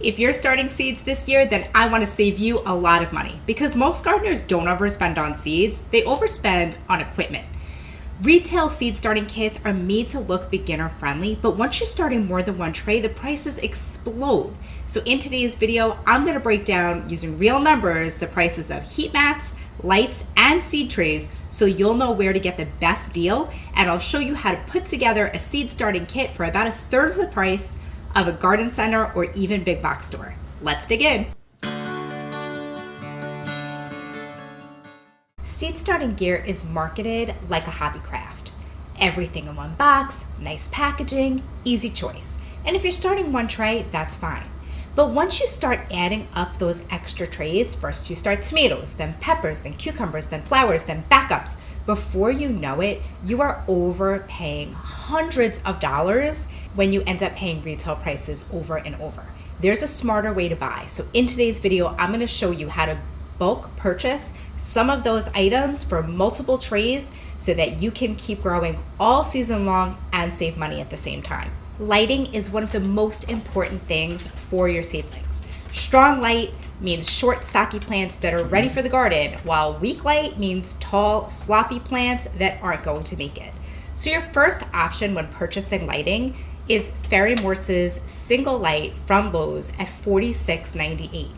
If you're starting seeds this year, then I want to save you a lot of money because most gardeners don't overspend on seeds, they overspend on equipment. Retail seed starting kits are made to look beginner friendly, but once you're starting more than one tray, the prices explode. So in today's video, I'm going to break down using real numbers the prices of heat mats, lights, and seed trays so you'll know where to get the best deal, and I'll show you how to put together a seed starting kit for about 1/3 of the price of a garden center or even big box store. Let's dig in. Seed starting gear is marketed like a hobby craft. Everything in one box, nice packaging, easy choice. And if you're starting one tray, that's fine. But once you start adding up those extra trays, first you start tomatoes, then peppers, then cucumbers, then flowers, then backups. Before you know it, you are overpaying hundreds of dollars when you end up paying retail prices over and over. There's a smarter way to buy. So in today's video, I'm going to show you how to bulk purchase some of those items for multiple trays so that you can keep growing all season long and save money at the same time. Lighting is one of the most important things for your seedlings. Strong light means short, stocky plants that are ready for the garden, while weak light means tall, floppy plants that aren't going to make it. So your first option when purchasing lighting is Fairy Morse's single light from Lowe's at $46.98.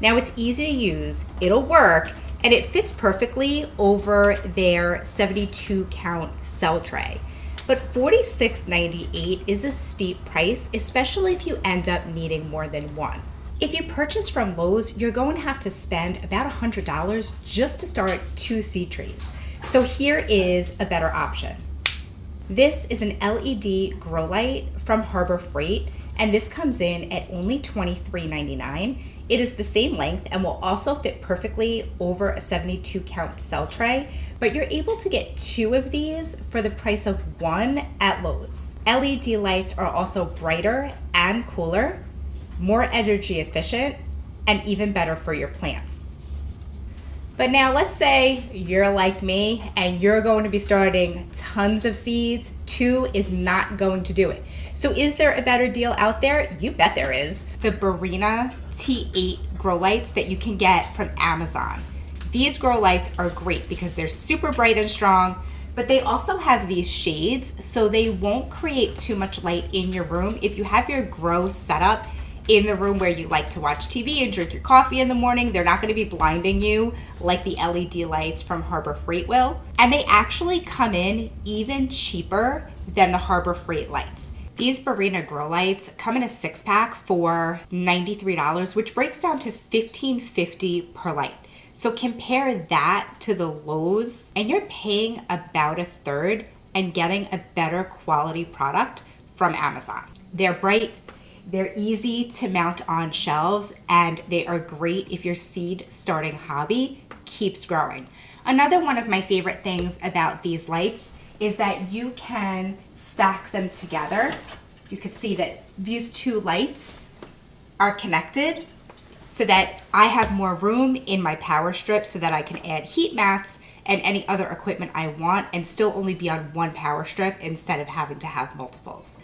Now it's easy to use, it'll work, and it fits perfectly over their 72 count cell tray. But $46.98 is a steep price, especially if you end up needing more than one. If you purchase from Lowe's, you're going to have to spend about $100 just to start 2 seed trays. So here is a better option. This is an LED grow light from Harbor Freight, and this comes in at only $23.99. It is the same length and will also fit perfectly over a 72 count cell tray, but you're able to get 2 of these for the price of 1 at Lowe's. LED lights are also brighter and cooler, more energy efficient, and even better for your plants. But now let's say you're like me and you're going to be starting tons of seeds. 2 is not going to do it. So is there a better deal out there? You bet there is. The Barina T8 grow lights that you can get from Amazon. These grow lights are great because they're super bright and strong, but they also have these shades so they won't create too much light in your room. If you have your grow set up in the room where you like to watch TV and drink your coffee in the morning, they're not going to be blinding you like the LED lights from Harbor Freight will. And they actually come in even cheaper than the Harbor Freight lights. These Barina grow lights come in a 6-pack for $93, which breaks down to $15.50 per light. So compare that to the Lowe's and you're paying about 1/3 and getting a better quality product from Amazon. They're bright, they're easy to mount on shelves, and they are great if your seed starting hobby keeps growing. Another one of my favorite things about these lights is that you can stack them together. You can see that these 2 lights are connected so that I have more room in my power strip so that I can add heat mats and any other equipment I want and still only be on one power strip instead of having to have multiples.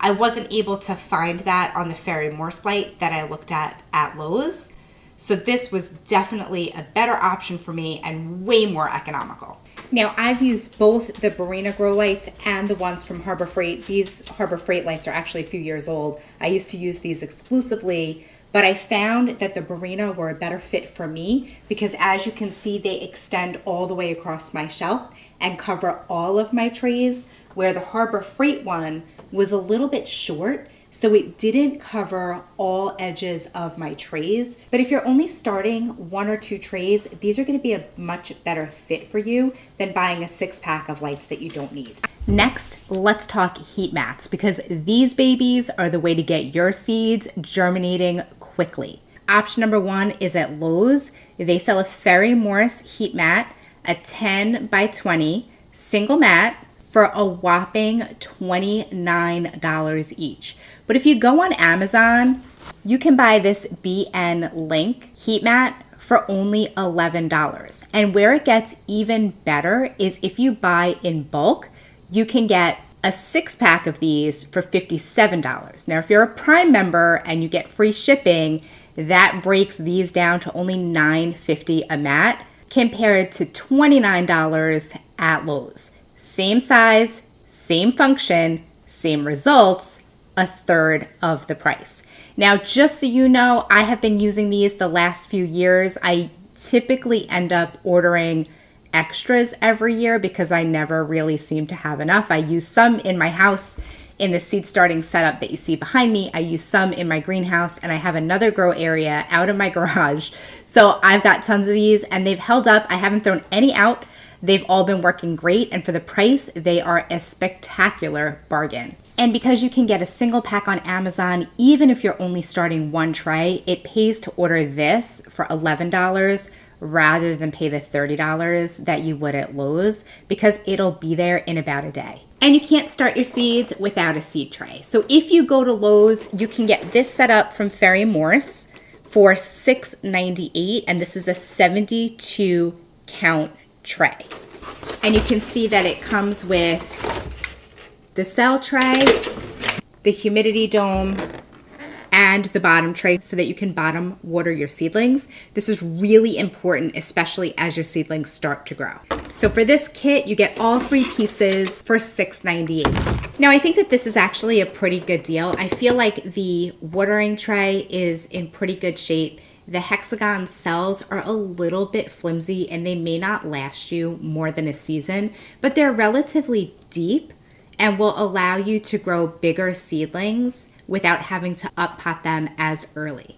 I wasn't able to find that on the Fairy Morse light that I looked at Lowe's. So this was definitely a better option for me and way more economical. Now I've used both the Barina grow lights and the ones from Harbor Freight. These Harbor Freight lights are actually a few years old. I used to use these exclusively, but I found that the Barina were a better fit for me because as you can see, they extend all the way across my shelf and cover all of my trays, where the Harbor Freight one was a little bit short, so it didn't cover all edges of my trays. But if you're only starting 1 or 2 trays, these are going to be a much better fit for you than buying a 6-pack of lights that you don't need. Next, let's talk heat mats, because these babies are the way to get your seeds germinating quickly. Option number 1 is at Lowe's. They sell a Fairy Morse heat mat, a 10 by 20 single mat, for a whopping $29 each. But if you go on Amazon, you can buy this BN Link heat mat for only $11. And where it gets even better is if you buy in bulk, you can get a 6-pack of these for $57. Now, if you're a Prime member and you get free shipping, that breaks these down to only $9.50 a mat compared to $29 at Lowe's. Same size, same function, same results, a third of the price. Now, just so you know, I have been using these the last few years. I typically end up ordering extras every year because I never really seem to have enough. I use some in my house in the seed starting setup that you see behind me. I use some in my greenhouse, and I have another grow area out of my garage. So I've got tons of these and they've held up. I haven't thrown any out. They've all been working great, and for the price, they are a spectacular bargain. And because you can get a single pack on Amazon, even if you're only starting one tray, it pays to order this for $11 rather than pay the $30 that you would at Lowe's, because it'll be there in about a day. And you can't start your seeds without a seed tray. So if you go to Lowe's, you can get this set up from Ferry Morse for $6.98, and this is a 72 count tray. And you can see that it comes with the cell tray, the humidity dome, and the bottom tray so that you can bottom water your seedlings. This is really important, especially as your seedlings start to grow. So for this kit, you get all 3 pieces for $6.98. Now, I think that this is actually a pretty good deal. I feel like the watering tray is in pretty good shape. The hexagon cells are a little bit flimsy and they may not last you more than a season, but they're relatively deep and will allow you to grow bigger seedlings without having to up-pot them as early.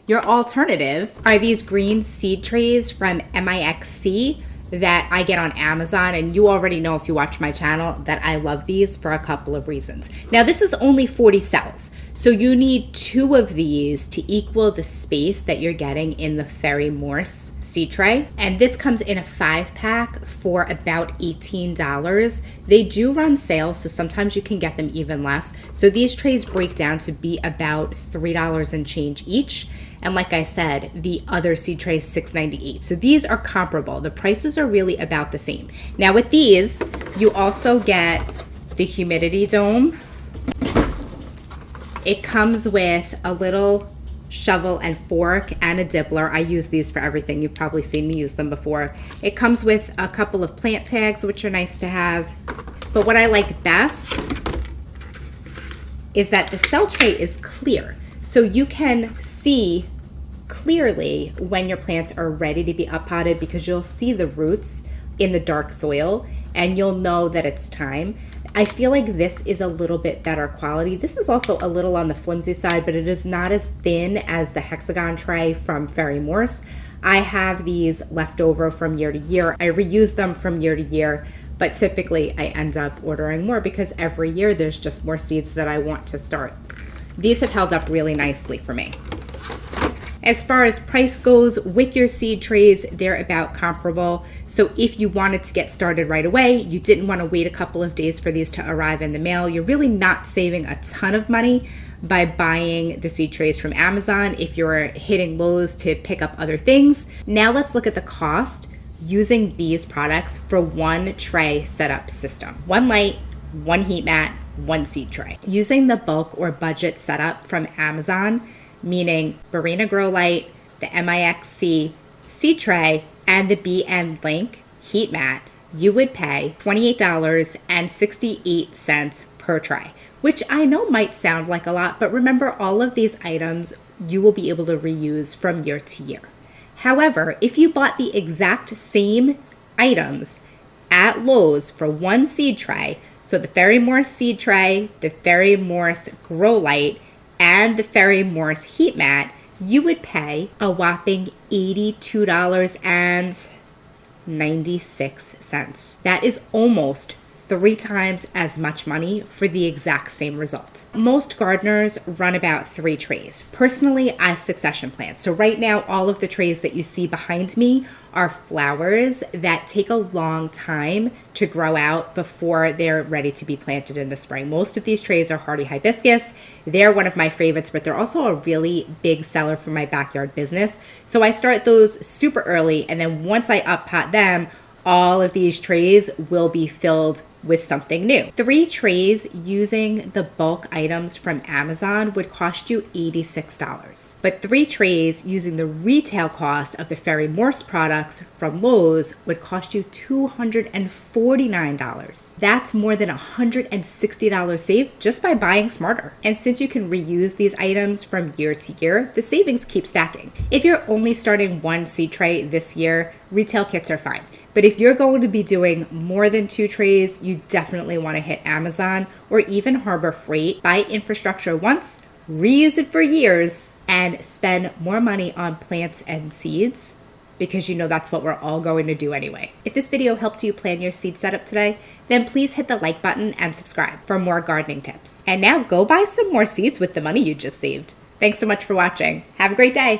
Your alternative are these green seed trays from MIXC that I get on Amazon, and you already know if you watch my channel that I love these for a couple of reasons. Now, this is only 40 cells, so you need 2 of these to equal the space that you're getting in the Ferry Morse seed tray. And this comes in a 5-pack for about $18. They do run sales, so sometimes you can get them even less. So these trays break down to be about $3 and change each. And like I said, the other seed tray is $6.98. So these are comparable. The prices are really about the same. Now with these, you also get the humidity dome. It comes with a little shovel and fork and a dibbler. I use these for everything. You've probably seen me use them before. It comes with a couple of plant tags, which are nice to have. But what I like best is that the cell tray is clear. So you can see clearly when your plants are ready to be up-potted because you'll see the roots in the dark soil and you'll know that it's time. I feel like this is a little bit better quality. This is also a little on the flimsy side, but it is not as thin as the hexagon tray from Ferry Morse. I have these left over from year to year. I reuse them from year to year, but typically I end up ordering more because every year there's just more seeds that I want to start. These have held up really nicely for me. As far as price goes, with your seed trays, they're about comparable. So if you wanted to get started right away, you didn't want to wait a couple of days for these to arrive in the mail, you're really not saving a ton of money by buying the seed trays from Amazon if you're hitting Lowe's to pick up other things. Now let's look at the cost using these products for one tray setup system. 1 light, 1 heat mat, 1 seed tray. Using the bulk or budget setup from Amazon, meaning Barina Grow Light, the MIXC seed tray, and the BN Link heat mat, you would pay $28.68 per tray, which I know might sound like a lot, but remember all of these items you will be able to reuse from year to year. However, if you bought the exact same items at Lowe's for 1 seed tray, so the Ferry Morse seed tray, the Ferry Morse Grow Light, and the Ferry Morse heat mat, you would pay a whopping $82.96. That is almost 3 times as much money for the exact same result. Most gardeners run about 3 trays. Personally, I succession plant. So right now, all of the trays that you see behind me are flowers that take a long time to grow out before they're ready to be planted in the spring. Most of these trays are hardy hibiscus. They're one of my favorites, but they're also a really big seller for my backyard business. So I start those super early, and then once I up pot them, all of these trays will be filled with something new. 3 trays using the bulk items from Amazon would cost you $86. But 3 trays using the retail cost of the Fairy Morse products from Lowe's would cost you $249. That's more than $160 saved just by buying smarter. And since you can reuse these items from year to year, the savings keep stacking. If you're only starting 1 seed tray this year, retail kits are fine. But if you're going to be doing more than 2 trays, you definitely want to hit Amazon or even Harbor Freight. Buy infrastructure once, reuse it for years, and spend more money on plants and seeds because you know that's what we're all going to do anyway. If this video helped you plan your seed setup today, then please hit the like button and subscribe for more gardening tips. And now go buy some more seeds with the money you just saved. Thanks so much for watching. Have a great day.